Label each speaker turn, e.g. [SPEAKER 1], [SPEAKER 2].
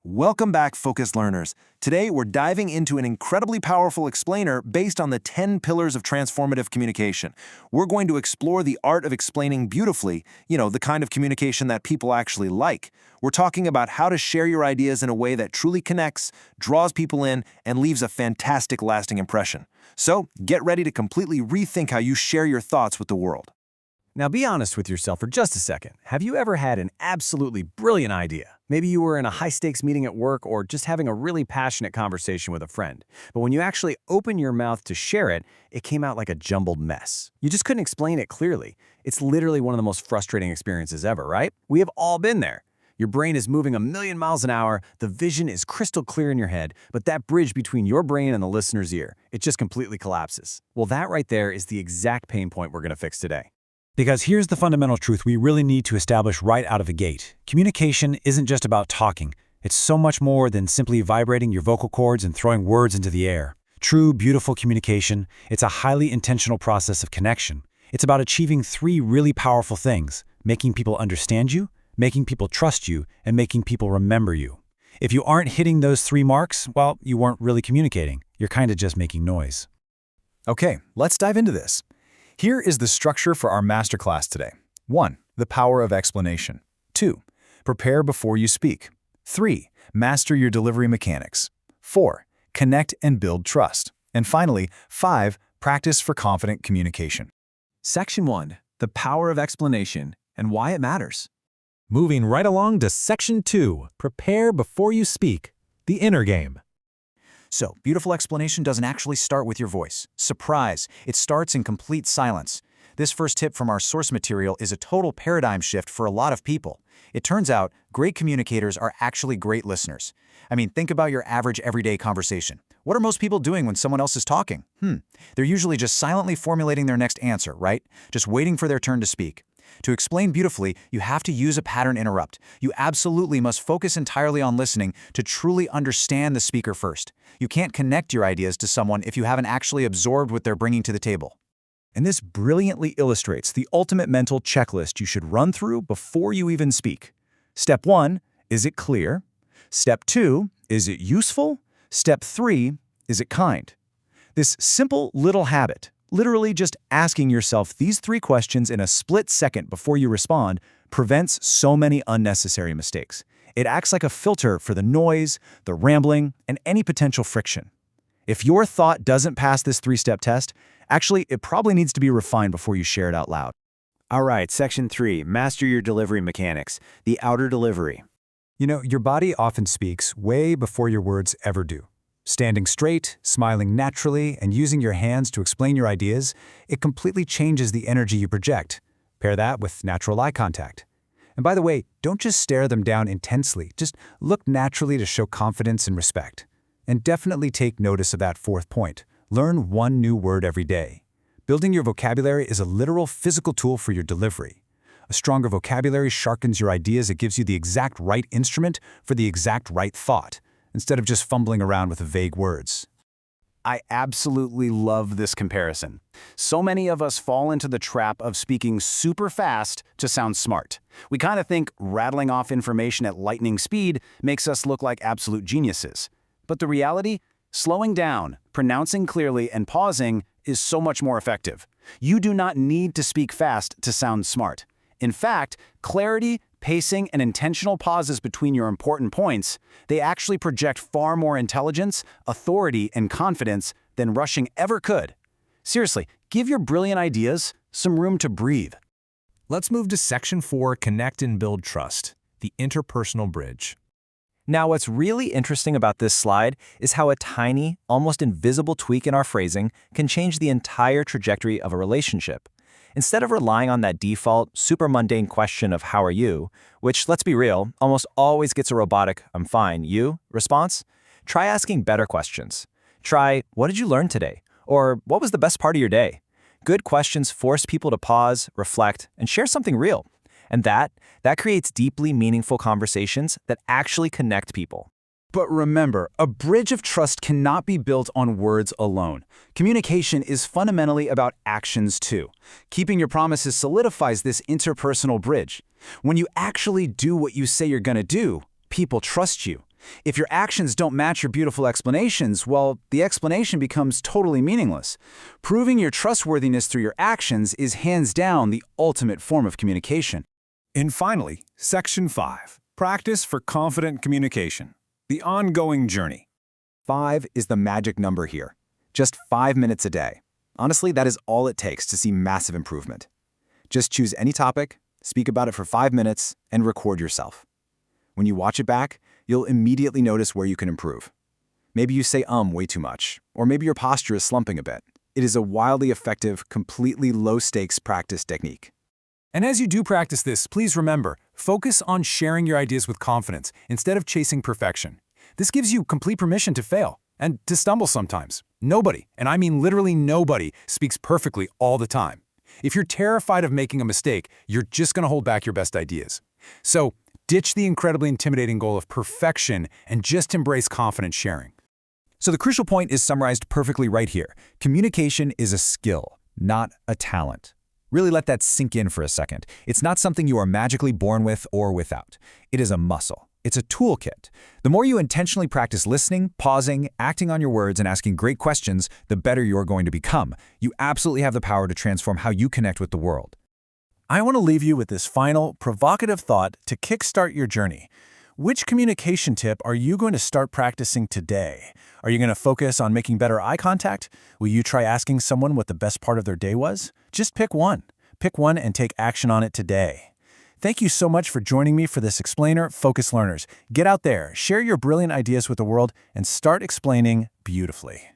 [SPEAKER 1] Welcome back, Focus Learners. Today, we're diving into an incredibly powerful explainer based on the 10 pillars of transformative communication. We're going to explore the art of explaining beautifully, the kind of communication that people actually like. We're talking about how to share your ideas in a way that truly connects, draws people in, and leaves a fantastic lasting impression. So, get ready to completely rethink how you share your thoughts with the world.
[SPEAKER 2] Now be honest with yourself for just a second. Have you ever had an absolutely brilliant idea? Maybe you were in a high-stakes meeting at work or just having a really passionate conversation with a friend. But when you actually open your mouth to share it, it came out like a jumbled mess. You just couldn't explain it clearly. It's literally one of the most frustrating experiences ever, right? We have all been there. Your brain is moving a million miles an hour, the vision is crystal clear in your head, but that bridge between your brain and the listener's ear, it just completely collapses. Well, that right there is the exact pain point we're going to fix today.
[SPEAKER 3] Because here's the fundamental truth we really need to establish right out of the gate. Communication isn't just about talking. It's so much more than simply vibrating your vocal cords and throwing words into the air. True, beautiful communication, it's a highly intentional process of connection. It's about achieving three really powerful things: making people understand you, making people trust you, and making people remember you. If you aren't hitting those three marks, well, you weren't really communicating. You're kind of just making noise.
[SPEAKER 4] Okay, let's dive into this. Here is the structure for our masterclass today. 1. The power of explanation. 2. Prepare before you speak. 3. Master your delivery mechanics. 4. Connect and build trust. And finally, 5. Practice for confident communication.
[SPEAKER 2] Section 1. The power of explanation and why it matters.
[SPEAKER 5] Moving right along to Section 2. Prepare before you speak. The inner game.
[SPEAKER 4] So, beautiful explanation doesn't actually start with your voice. Surprise! It starts in complete silence. This first tip from our source material is a total paradigm shift for a lot of people. It turns out, great communicators are actually great listeners. I mean, think about your average everyday conversation. What are most people doing when someone else is talking? They're usually just silently formulating their next answer, right? Just waiting for their turn to speak. To explain beautifully, you have to use a pattern interrupt. You absolutely must focus entirely on listening to truly understand the speaker first. You can't connect your ideas to someone if you haven't actually absorbed what they're bringing to the table. And this brilliantly illustrates the ultimate mental checklist you should run through before you even speak. Step 1, is it clear? Step 2, is it useful? Step 3, is it kind? This simple little habit, literally just asking yourself these 3 questions in a split second before you respond, prevents so many unnecessary mistakes. It acts like a filter for the noise, the rambling, and any potential friction. If your thought doesn't pass this 3-step test, actually, it probably needs to be refined before you share it out loud.
[SPEAKER 2] All right, Section 3. Master your delivery mechanics. The outer delivery.
[SPEAKER 3] Your body often speaks way before your words ever do. Standing straight, smiling naturally, and using your hands to explain your ideas, it completely changes the energy you project. Pair that with natural eye contact. And by the way, don't just stare them down intensely, just look naturally to show confidence and respect. And definitely take notice of that 4th point. Learn one new word every day. Building your vocabulary is a literal physical tool for your delivery. A stronger vocabulary sharpens your ideas. It gives you the exact right instrument for the exact right thought, instead of just fumbling around with vague words.
[SPEAKER 2] I absolutely love this comparison. So many of us fall into the trap of speaking super fast to sound smart. We kind of think rattling off information at lightning speed makes us look like absolute geniuses. But the reality? Slowing down, pronouncing clearly, and pausing is so much more effective. You do not need to speak fast to sound smart. In fact, clarity, pacing, and intentional pauses between your important points, they actually project far more intelligence, authority, and confidence than rushing ever could. Seriously, give your brilliant ideas some room to breathe.
[SPEAKER 5] Let's move to Section 4, Connect and Build Trust, the interpersonal bridge.
[SPEAKER 6] Now, what's really interesting about this slide is how a tiny, almost invisible tweak in our phrasing can change the entire trajectory of a relationship. Instead of relying on that default, super mundane question of "how are you?", which, let's be real, almost always gets a robotic "I'm fine, you?" response, try asking better questions. Try, "What did you learn today?" Or "What was the best part of your day?" Good questions force people to pause, reflect, and share something real. And that creates deeply meaningful conversations that actually connect people.
[SPEAKER 4] But remember, a bridge of trust cannot be built on words alone. Communication is fundamentally about actions too. Keeping your promises solidifies this interpersonal bridge. When you actually do what you say you're going to do, people trust you.
[SPEAKER 2] If your actions don't match your beautiful explanations, well, the explanation becomes totally meaningless. Proving your trustworthiness through your actions is hands down the ultimate form of communication.
[SPEAKER 3] And finally, Section 5. Practice for confident communication. The ongoing journey.
[SPEAKER 6] 5 is the magic number here. Just 5 minutes a day. Honestly, that is all it takes to see massive improvement. Just choose any topic, speak about it for 5 minutes, and record yourself. When you watch it back, you'll immediately notice where you can improve. Maybe you say way too much, or maybe your posture is slumping a bit. It is a wildly effective, completely low-stakes practice technique.
[SPEAKER 3] And as you do practice this, please remember, focus on sharing your ideas with confidence instead of chasing perfection. This gives you complete permission to fail and to stumble sometimes. Nobody, and I mean literally nobody, speaks perfectly all the time. If you're terrified of making a mistake, you're just going to hold back your best ideas. So, ditch the incredibly intimidating goal of perfection and just embrace confident sharing.
[SPEAKER 5] So the crucial point is summarized perfectly right here. Communication is a skill, not a talent. Really let that sink in for a second. It's not something you are magically born with or without. It is a muscle. It's a toolkit. The more you intentionally practice listening, pausing, acting on your words, and asking great questions, the better you're going to become. You absolutely have the power to transform how you connect with the world.
[SPEAKER 7] I want to leave you with this final, provocative thought to kickstart your journey. Which communication tip are you going to start practicing today? Are you going to focus on making better eye contact? Will you try asking someone what the best part of their day was? Just pick one. Pick one and take action on it today. Thank you so much for joining me for this Explainer Focus Learners. Get out there, share your brilliant ideas with the world, and start explaining beautifully.